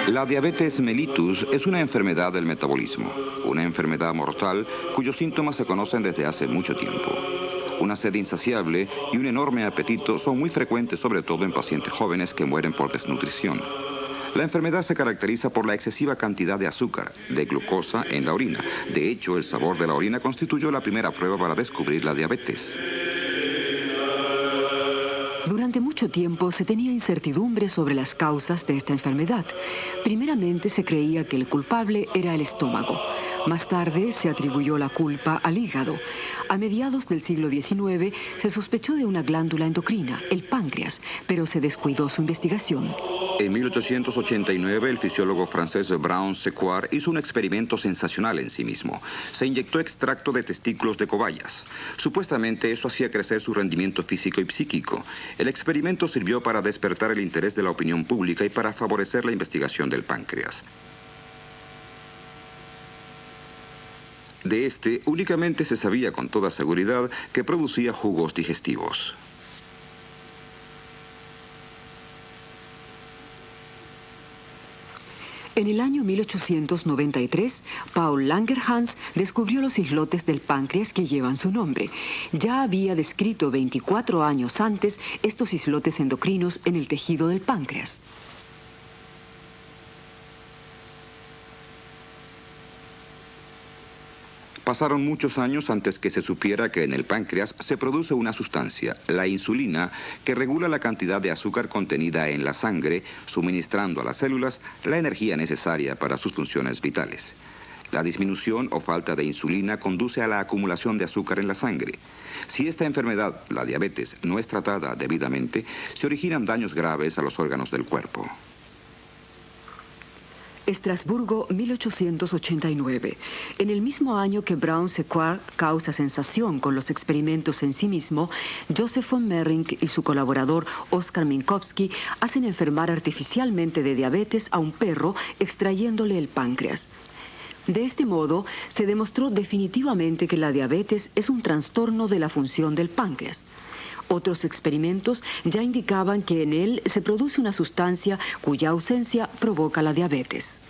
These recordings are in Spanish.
La diabetes mellitus es una enfermedad del metabolismo, una enfermedad mortal cuyos síntomas se conocen desde hace mucho tiempo. Una sed insaciable y un enorme apetito son muy frecuentes, sobre todo en pacientes jóvenes que mueren por desnutrición. La enfermedad se caracteriza por la excesiva cantidad de azúcar, de glucosa en la orina. De hecho, el sabor de la orina constituyó la primera prueba para descubrir la diabetes. Durante mucho tiempo se tenía incertidumbre sobre las causas de esta enfermedad. Primeramente se creía que el culpable era el estómago. Más tarde se atribuyó la culpa al hígado. A mediados del siglo XIX se sospechó de una glándula endocrina, el páncreas, pero se descuidó su investigación. En 1889, el fisiólogo francés Brown-Séquard hizo un experimento sensacional en sí mismo. Se inyectó extracto de testículos de cobayas. Supuestamente eso hacía crecer su rendimiento físico y psíquico. El experimento sirvió para despertar el interés de la opinión pública y para favorecer la investigación del páncreas. De este, únicamente se sabía con toda seguridad que producía jugos digestivos. En el año 1893, Paul Langerhans descubrió los islotes del páncreas que llevan su nombre. Ya había descrito 24 años antes estos islotes endocrinos en el tejido del páncreas. Pasaron muchos años antes que se supiera que en el páncreas se produce una sustancia, la insulina, que regula la cantidad de azúcar contenida en la sangre, suministrando a las células la energía necesaria para sus funciones vitales. La disminución o falta de insulina conduce a la acumulación de azúcar en la sangre. Si esta enfermedad, la diabetes, no es tratada debidamente, se originan daños graves a los órganos del cuerpo. Estrasburgo, 1889. En el mismo año que Brown-Séquard causa sensación con los experimentos en sí mismo, Joseph von Mering y su colaborador Oskar Minkowski hacen enfermar artificialmente de diabetes a un perro extrayéndole el páncreas. De este modo, se demostró definitivamente que la diabetes es un trastorno de la función del páncreas. Otros experimentos ya indicaban que en él se produce una sustancia cuya ausencia provoca la diabetes.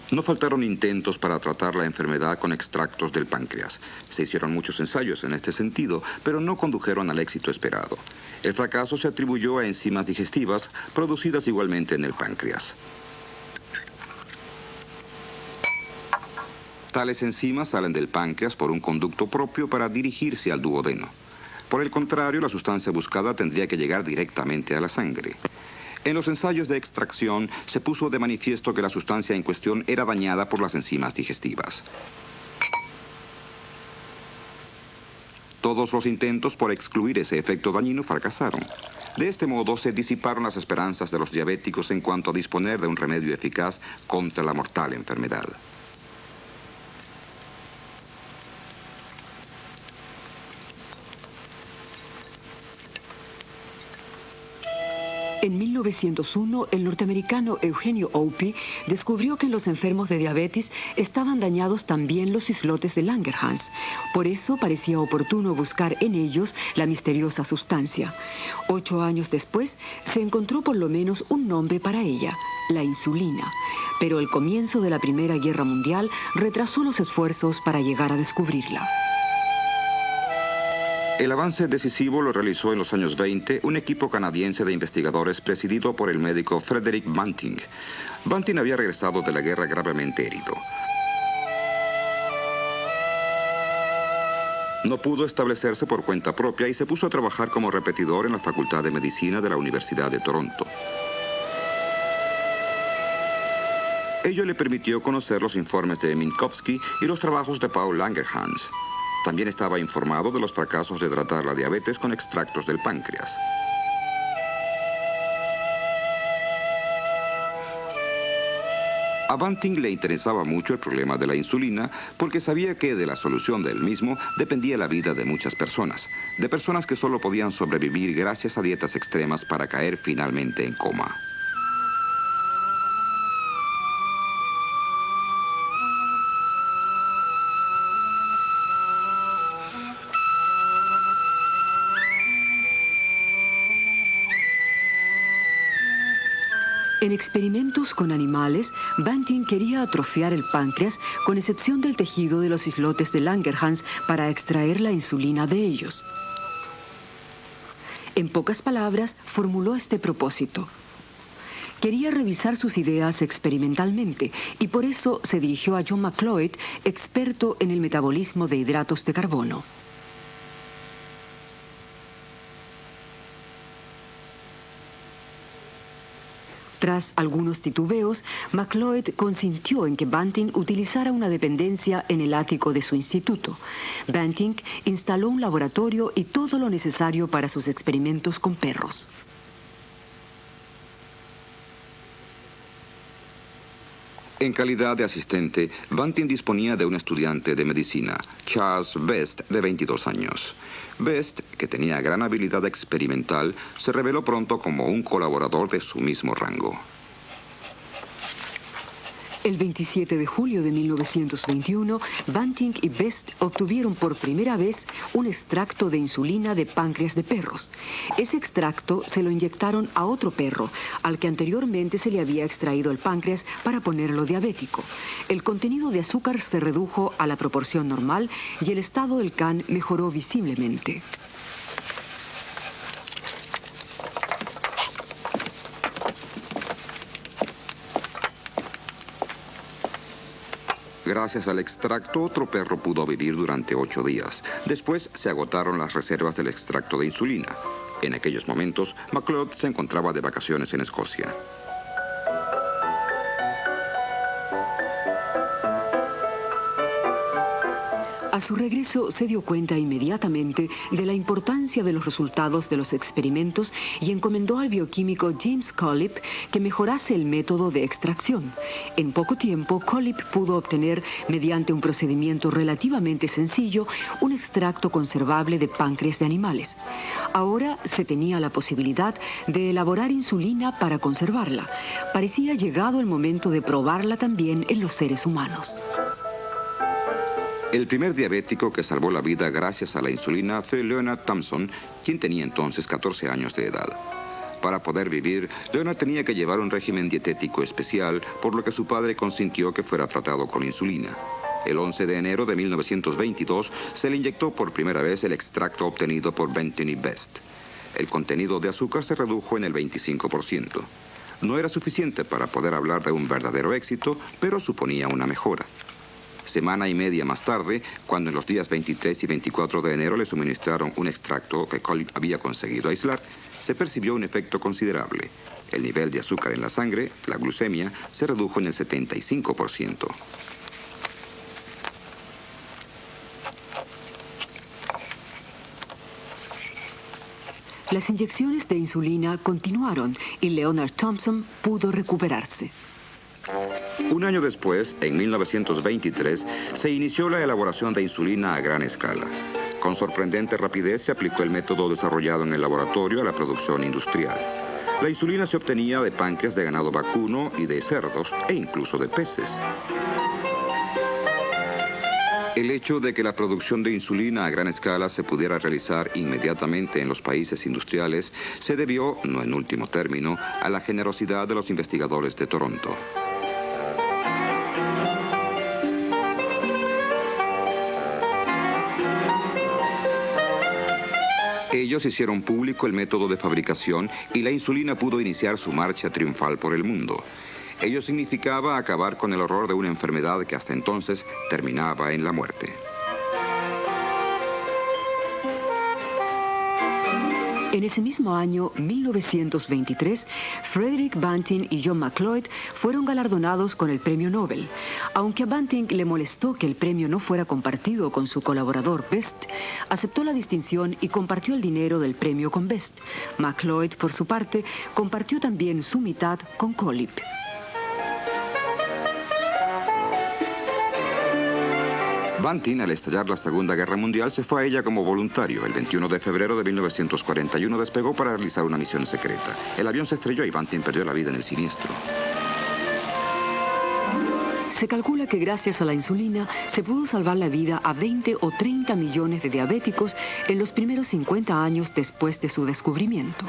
No faltaron intentos para tratar la enfermedad con extractos del páncreas. Se hicieron muchos ensayos en este sentido, pero no condujeron al éxito esperado. El fracaso se atribuyó a enzimas digestivas producidas igualmente en el páncreas. Tales enzimas salen del páncreas por un conducto propio para dirigirse al duodeno. Por el contrario, la sustancia buscada tendría que llegar directamente a la sangre. En los ensayos de extracción se puso de manifiesto que la sustancia en cuestión era dañada por las enzimas digestivas. Todos los intentos por excluir ese efecto dañino fracasaron. De este modo se disiparon las esperanzas de los diabéticos en cuanto a disponer de un remedio eficaz contra la mortal enfermedad. En 1901, el norteamericano Eugenio Opie descubrió que en los enfermos de diabetes estaban dañados también los islotes de Langerhans. Por eso parecía oportuno buscar en ellos la misteriosa sustancia. 8 años después, se encontró por lo menos un nombre para ella, la insulina. Pero el comienzo de la Primera Guerra Mundial retrasó los esfuerzos para llegar a descubrirla. El avance decisivo lo realizó en los años 20 un equipo canadiense de investigadores presidido por el médico Frederick Banting. Banting había regresado de la guerra gravemente herido. No pudo establecerse por cuenta propia y se puso a trabajar como repetidor en la Facultad de Medicina de la Universidad de Toronto. Ello le permitió conocer los informes de Minkowski y los trabajos de Paul Langerhans. También estaba informado de los fracasos de tratar la diabetes con extractos del páncreas. A Banting le interesaba mucho el problema de la insulina porque sabía que de la solución del mismo dependía la vida de muchas personas, de personas que solo podían sobrevivir gracias a dietas extremas para caer finalmente en coma. En experimentos con animales, Banting quería atrofiar el páncreas con excepción del tejido de los islotes de Langerhans para extraer la insulina de ellos. En pocas palabras, formuló este propósito. Quería revisar sus ideas experimentalmente y por eso se dirigió a John McLeod, experto en el metabolismo de hidratos de carbono. Tras algunos titubeos, McLeod consintió en que Banting utilizara una dependencia en el ático de su instituto. Banting instaló un laboratorio y todo lo necesario para sus experimentos con perros. En calidad de asistente, Banting disponía de un estudiante de medicina, Charles Best, de 22 años. Best, que tenía gran habilidad experimental, se reveló pronto como un colaborador de su mismo rango. El 27 de julio de 1921, Banting y Best obtuvieron por primera vez un extracto de insulina de páncreas de perros. Ese extracto se lo inyectaron a otro perro, al que anteriormente se le había extraído el páncreas para ponerlo diabético. El contenido de azúcar se redujo a la proporción normal y el estado del can mejoró visiblemente. Gracias al extracto, otro perro pudo vivir durante 8 días. Después se agotaron las reservas del extracto de insulina. En aquellos momentos, McLeod se encontraba de vacaciones en Escocia. A su regreso se dio cuenta inmediatamente de la importancia de los resultados de los experimentos y encomendó al bioquímico James Collip que mejorase el método de extracción. En poco tiempo, Collip pudo obtener, mediante un procedimiento relativamente sencillo, un extracto conservable de páncreas de animales. Ahora se tenía la posibilidad de elaborar insulina para conservarla. Parecía llegado el momento de probarla también en los seres humanos. El primer diabético que salvó la vida gracias a la insulina fue Leonard Thompson, quien tenía entonces 14 años de edad. Para poder vivir, Leonard tenía que llevar un régimen dietético especial, por lo que su padre consintió que fuera tratado con insulina. El 11 de enero de 1922 se le inyectó por primera vez el extracto obtenido por Banting y Best. El contenido de azúcar se redujo en el 25%. No era suficiente para poder hablar de un verdadero éxito, pero suponía una mejora. Semana y media más tarde, cuando en los días 23 y 24 de enero le suministraron un extracto que Collip había conseguido aislar, se percibió un efecto considerable. El nivel de azúcar en la sangre, la glucemia, se redujo en el 75%. Las inyecciones de insulina continuaron y Leonard Thompson pudo recuperarse. Un año después, en 1923, se inició la elaboración de insulina a gran escala. Con sorprendente rapidez se aplicó el método desarrollado en el laboratorio a la producción industrial. La insulina se obtenía de páncreas de ganado vacuno y de cerdos e incluso de peces. El hecho de que la producción de insulina a gran escala se pudiera realizar inmediatamente en los países industriales se debió, no en último término, a la generosidad de los investigadores de Toronto. Ellos hicieron público el método de fabricación y la insulina pudo iniciar su marcha triunfal por el mundo. Ello significaba acabar con el horror de una enfermedad que hasta entonces terminaba en la muerte. En ese mismo año, 1923, Frederick Banting y John McLeod fueron galardonados con el premio Nobel. Aunque a Banting le molestó que el premio no fuera compartido con su colaborador Best, aceptó la distinción y compartió el dinero del premio con Best. McLeod, por su parte, compartió también su mitad con Collip. Banting, al estallar la Segunda Guerra Mundial, se fue a ella como voluntario. El 21 de febrero de 1941 despegó para realizar una misión secreta. El avión se estrelló y Banting perdió la vida en el siniestro. Se calcula que gracias a la insulina se pudo salvar la vida a 20 o 30 millones de diabéticos en los primeros 50 años después de su descubrimiento.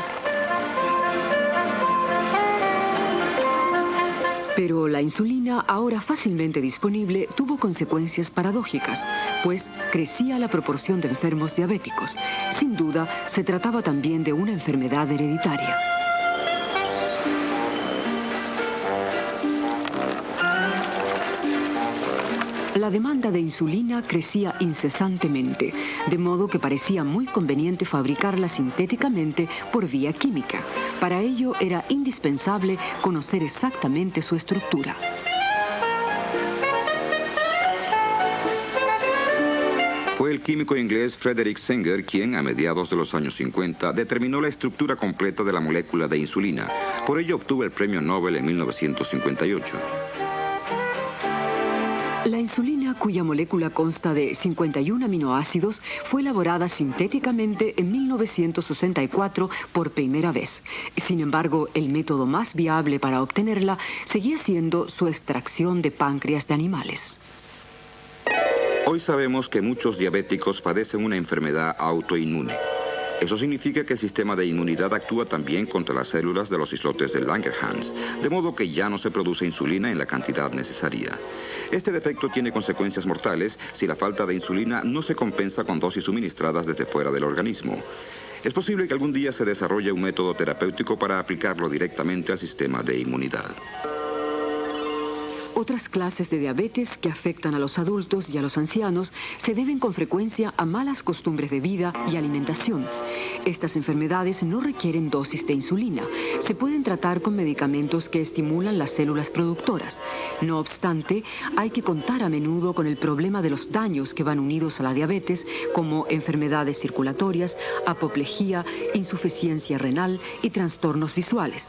Pero la insulina, ahora fácilmente disponible, tuvo consecuencias paradójicas, pues crecía la proporción de enfermos diabéticos. Sin duda, se trataba también de una enfermedad hereditaria. La demanda de insulina crecía incesantemente, de modo que parecía muy conveniente fabricarla sintéticamente por vía química. Para ello era indispensable conocer exactamente su estructura. Fue el químico inglés Frederick Sanger quien, a mediados de los años 50, determinó la estructura completa de la molécula de insulina. Por ello obtuvo el premio Nobel en 1958. La insulina, cuya molécula consta de 51 aminoácidos, fue elaborada sintéticamente en 1964 por primera vez. Sin embargo, el método más viable para obtenerla seguía siendo su extracción de páncreas de animales. Hoy sabemos que muchos diabéticos padecen una enfermedad autoinmune. Eso significa que el sistema de inmunidad actúa también contra las células de los islotes de Langerhans, de modo que ya no se produce insulina en la cantidad necesaria. Este defecto tiene consecuencias mortales si la falta de insulina no se compensa con dosis suministradas desde fuera del organismo. Es posible que algún día se desarrolle un método terapéutico para aplicarlo directamente al sistema de inmunidad. Otras clases de diabetes que afectan a los adultos y a los ancianos se deben con frecuencia a malas costumbres de vida y alimentación. Estas enfermedades no requieren dosis de insulina. Se pueden tratar con medicamentos que estimulan las células productoras. No obstante, hay que contar a menudo con el problema de los daños que van unidos a la diabetes, como enfermedades circulatorias, apoplejía, insuficiencia renal y trastornos visuales.